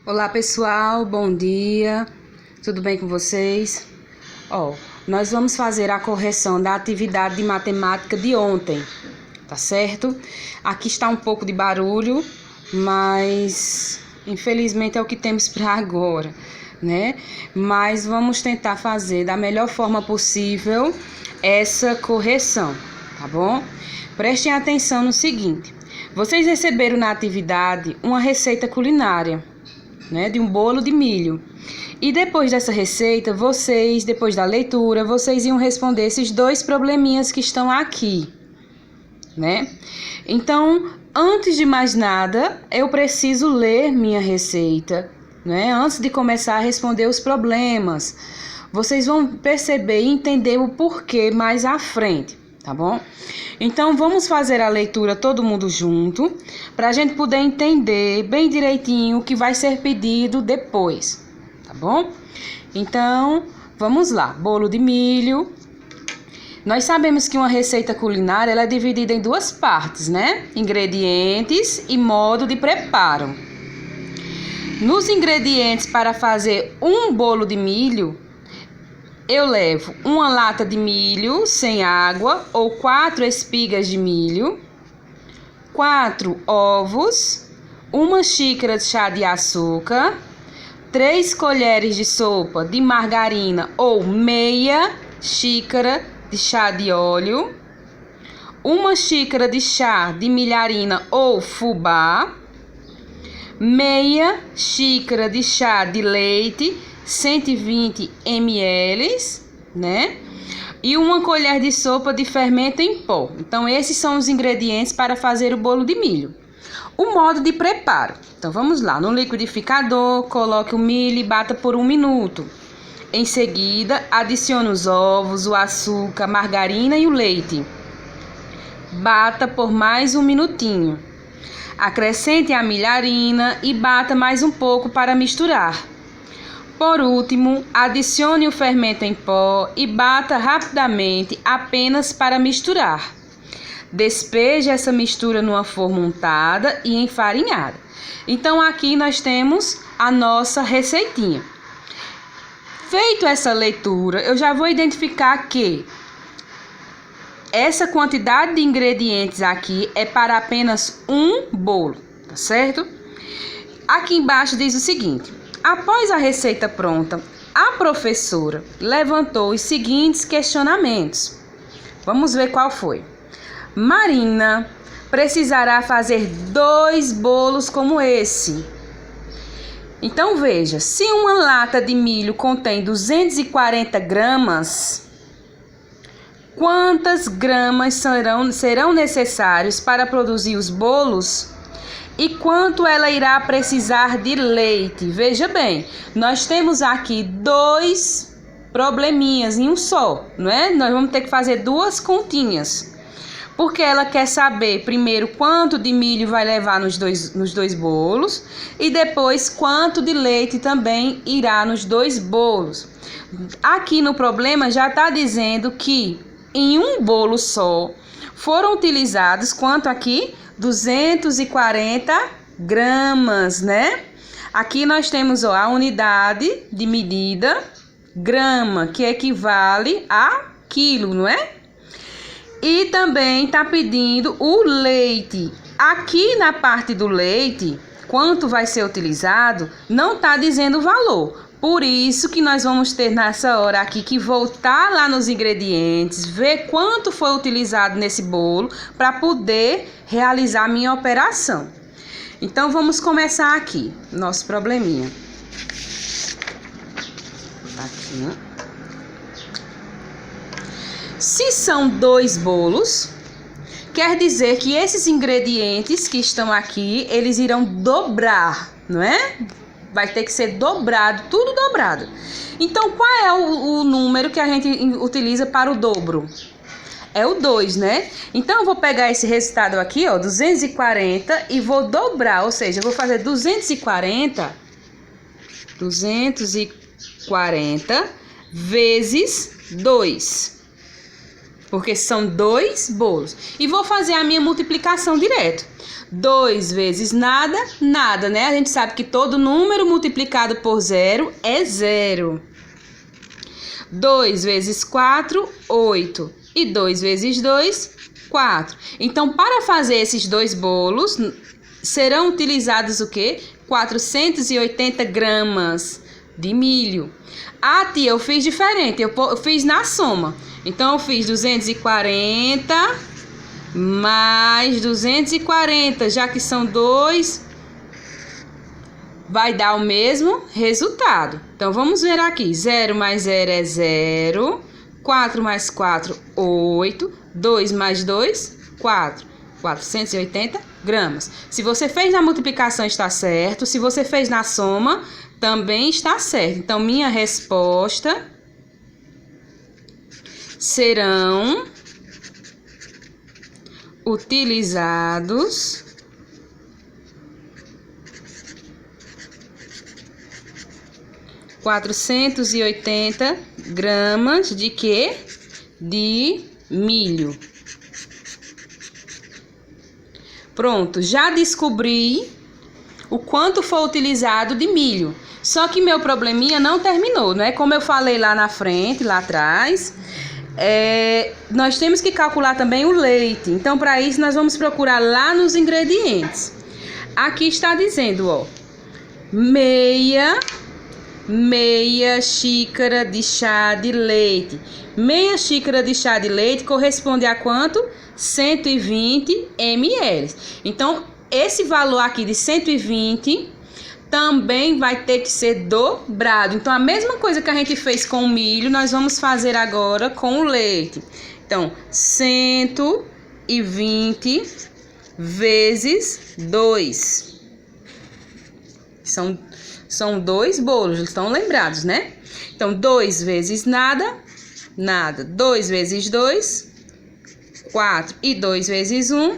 Olá pessoal, bom dia, tudo bem com vocês? Nós vamos fazer a correção da atividade de matemática de ontem, tá certo? Aqui está um pouco de barulho, mas infelizmente é o que temos para agora, né? Mas vamos tentar fazer da melhor forma possível essa correção, tá bom? Prestem atenção no seguinte: vocês receberam na atividade uma receita culinária, né, de um bolo de milho. E depois dessa receita, depois da leitura, vocês iam responder esses dois probleminhas que estão aqui, né? Então, antes de mais nada, eu preciso ler minha receita, né? Antes de começar a responder os problemas. Vocês vão perceber e entender o porquê mais à frente, tá bom? Então, vamos fazer a leitura todo mundo junto, para a gente poder entender bem direitinho o que vai ser pedido depois, tá bom? Então, vamos lá. Bolo de milho. Nós sabemos que uma receita culinária ela é dividida em duas partes, né? Ingredientes e modo de preparo. Nos ingredientes para fazer um bolo de milho, eu levo uma lata de milho sem água ou 4 espigas de milho, 4 ovos, 1 xícara de chá de açúcar, 3 colheres de sopa de margarina ou meia xícara de chá de óleo, 1 xícara de chá de milharina ou fubá, meia xícara de chá de leite, 120 ml, né? E 1 colher de sopa de fermento em pó. Então, esses são os ingredientes para fazer o bolo de milho. O modo de preparo. Então, vamos lá. No liquidificador, coloque o milho e bata por 1 minuto. Em seguida, adicione os ovos, o açúcar, a margarina e o leite. Bata por mais 1 minutinho. Acrescente a milharina e bata mais um pouco para misturar. Por último, adicione o fermento em pó e bata rapidamente apenas para misturar. Despeje essa mistura numa forma untada e enfarinhada. Então, aqui nós temos a nossa receitinha. Feito essa leitura, eu já vou identificar que essa quantidade de ingredientes aqui é para apenas um bolo, tá certo? Aqui embaixo diz o seguinte: após a receita pronta, a professora levantou os seguintes questionamentos. Vamos ver qual foi. Marina precisará fazer 2 bolos como esse. Então, veja, se uma lata de milho contém 240 gramas, quantas gramas serão necessários para produzir os bolos? E quanto ela irá precisar de leite? Veja bem, nós temos aqui 2 probleminhas em um só, não é? Nós vamos ter que fazer 2 continhas. Porque ela quer saber primeiro quanto de milho vai levar nos dois bolos e depois quanto de leite também irá nos 2 bolos. Aqui no problema já está dizendo que em um bolo só foram utilizados quanto aqui? 240 gramas, né? Aqui nós temos a unidade de medida, grama, que equivale a quilo, não é? E também está pedindo o leite. Aqui na parte do leite, quanto vai ser utilizado, não está dizendo o valor. Por isso que nós vamos ter nessa hora aqui que voltar lá nos ingredientes, ver quanto foi utilizado nesse bolo para poder realizar a minha operação. Então, vamos começar aqui, nosso probleminha. Aqui. Se são 2 bolos, quer dizer que esses ingredientes que estão aqui, eles irão dobrar, não é? Vai ter que ser dobrado, tudo dobrado. Então, qual é o número que a gente utiliza para o dobro? É o 2, né? Então, eu vou pegar esse resultado aqui, ó, 240, e vou dobrar, ou seja, eu vou fazer 240 vezes 2. porque são 2 bolos. E vou fazer a minha multiplicação direto. 2 vezes nada, nada, né? A gente sabe que todo número multiplicado por 0 é 0. 2 vezes 4, 8. E 2 vezes 2, 4. Então, para fazer esses 2 bolos, serão utilizados o quê? 480 gramas de milho. Ah, tia, eu fiz diferente, eu fiz na soma. Então, eu fiz 240 mais 240, já que são 2, vai dar o mesmo resultado. Então, vamos ver aqui. 0 mais 0 é 0. 4 mais 4, 8. 2 mais 2, 4. 480 gramas. Se você fez na multiplicação, está certo. Se você fez na soma, também está certo. Então, minha resposta serão utilizados 480 gramas de quê? De milho. Pronto, já descobri o quanto foi utilizado de milho. Só que meu probleminha não terminou, né? Como eu falei lá na frente, lá atrás, nós temos que calcular também o leite. Então, para isso, nós vamos procurar lá nos ingredientes. Aqui está dizendo, ó, meia xícara de chá de leite. Meia xícara de chá de leite corresponde a quanto? 120 ml. Então, esse valor aqui de 120 também vai ter que ser dobrado. Então, a mesma coisa que a gente fez com o milho, nós vamos fazer agora com o leite. Então, 120 vezes 2. São 2 bolos, estão lembrados, né? Então, 2 vezes nada, nada. 2 vezes 2, 4. E 2 vezes 1,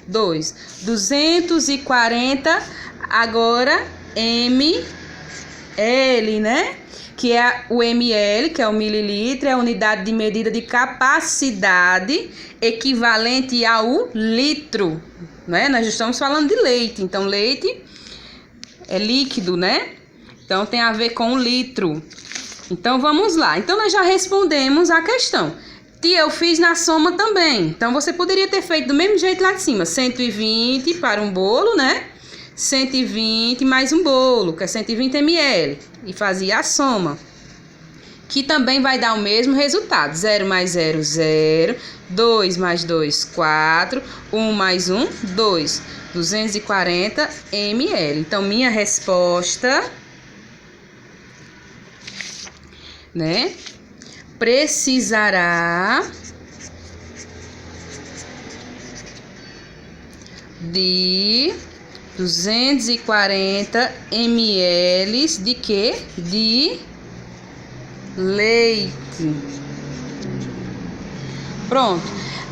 2. 240, agora ml, né? Que é o ml, que é o mililitro, é a unidade de medida de capacidade equivalente ao litro, né? Nós estamos falando de leite, então leite é líquido, né? Então, tem a ver com o litro. Então, vamos lá. Então, nós já respondemos a questão. Tia, eu fiz na soma também. Então, você poderia ter feito do mesmo jeito lá de cima. 120 para um bolo, né? 120 mais um bolo, que é 120 ml. E fazia a soma. Que também vai dar o mesmo resultado. 0 mais 0, 0. 2 mais 2, 4. 1 mais 1, 2. 240 ml. Então, minha resposta, né, precisará de 240 ml de quê? De leite. Pronto.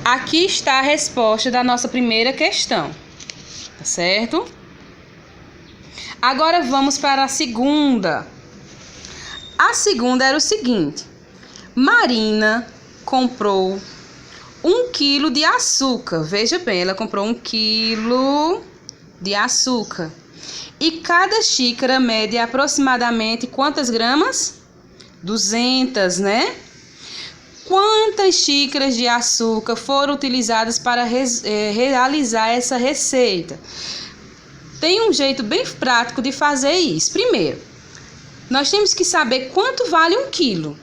Aqui está a resposta da nossa primeira questão. Tá certo? Agora vamos para a segunda. A segunda era o seguinte: Marina comprou 1 quilo de açúcar. Veja bem, ela comprou 1 quilo de açúcar. E cada xícara mede aproximadamente quantas gramas? 200, né? Quantas xícaras de açúcar foram utilizadas para realizar essa receita? Tem um jeito bem prático de fazer isso. Primeiro, nós temos que saber quanto vale 1 quilo.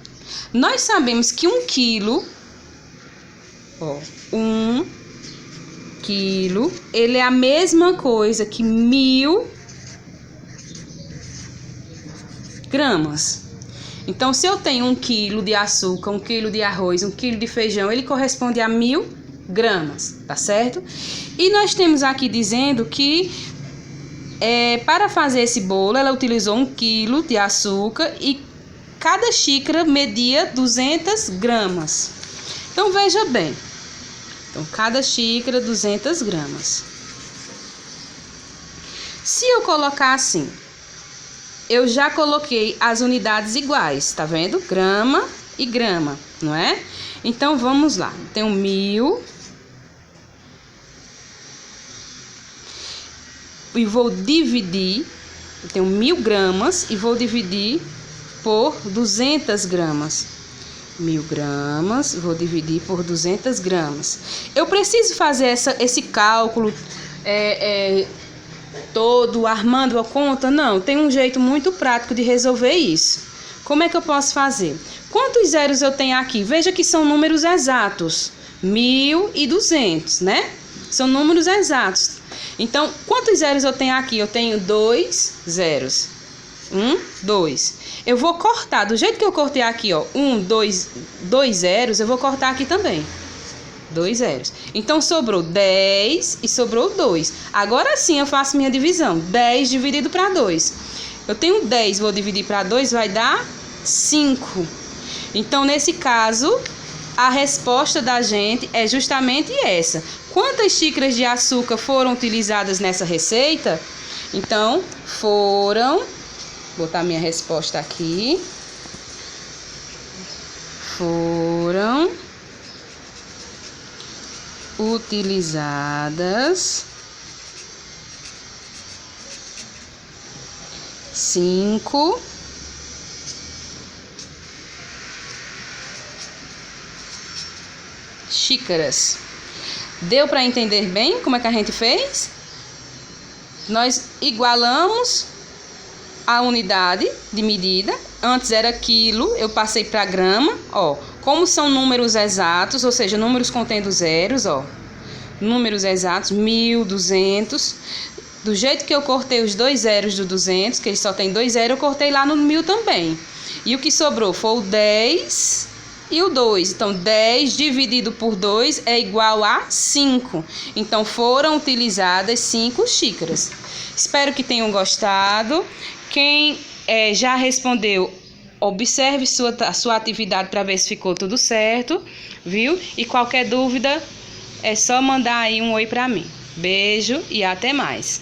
Nós sabemos que 1 quilo, 1 quilo, ele é a mesma coisa que 1000 gramas. Então, se eu tenho 1 quilo de açúcar, 1 quilo de arroz, 1 quilo de feijão, ele corresponde a 1000 gramas, tá certo? E nós temos aqui dizendo que para fazer esse bolo, ela utilizou 1 quilo de açúcar e cada xícara media 200 gramas. Então, veja bem. Então, cada xícara, 200 gramas. Se eu colocar assim, eu já coloquei as unidades iguais, tá vendo? Grama e grama, não é? Então, vamos lá. Tenho 1000. E vou dividir. Eu tenho 1000 gramas e vou dividir por 200 gramas. 1000 gramas, vou dividir por 200 gramas. Eu preciso fazer esse cálculo todo, armando a conta? Não, tem um jeito muito prático de resolver isso. Como é que eu posso fazer? Quantos zeros eu tenho aqui? Veja que são números exatos. 1000 e 200, né? São números exatos. Então, quantos zeros eu tenho aqui? Eu tenho 2 zeros. 2. Eu vou cortar, do jeito que eu cortei aqui, ó, 2 zeros, eu vou cortar aqui também. 2 zeros. Então, sobrou 10 e sobrou 2. Agora sim eu faço minha divisão. 10 dividido para 2. Eu tenho 10, vou dividir para 2, vai dar 5. Então, nesse caso, a resposta da gente é justamente essa. Quantas xícaras de açúcar foram utilizadas nessa receita? Então, foram... Vou botar minha resposta aqui. Foram utilizadas 5 xícaras. Deu para entender bem como é que a gente fez? Nós igualamos a unidade de medida. Antes era quilo, eu passei para grama, ó. Como são números exatos, ou seja, números contendo zeros, ó. Números exatos, 1000, 200. Do jeito que eu cortei os 2 zeros do 200, que ele só tem 2 zeros, eu cortei lá no 1000 também. E o que sobrou foi o 10 e o 2. Então, 10 dividido por 2 é igual a 5. Então, foram utilizadas 5 xícaras. Espero que tenham gostado. Quem já respondeu, observe a sua atividade para ver se ficou tudo certo, viu? E qualquer dúvida, é só mandar aí um oi para mim. Beijo e até mais.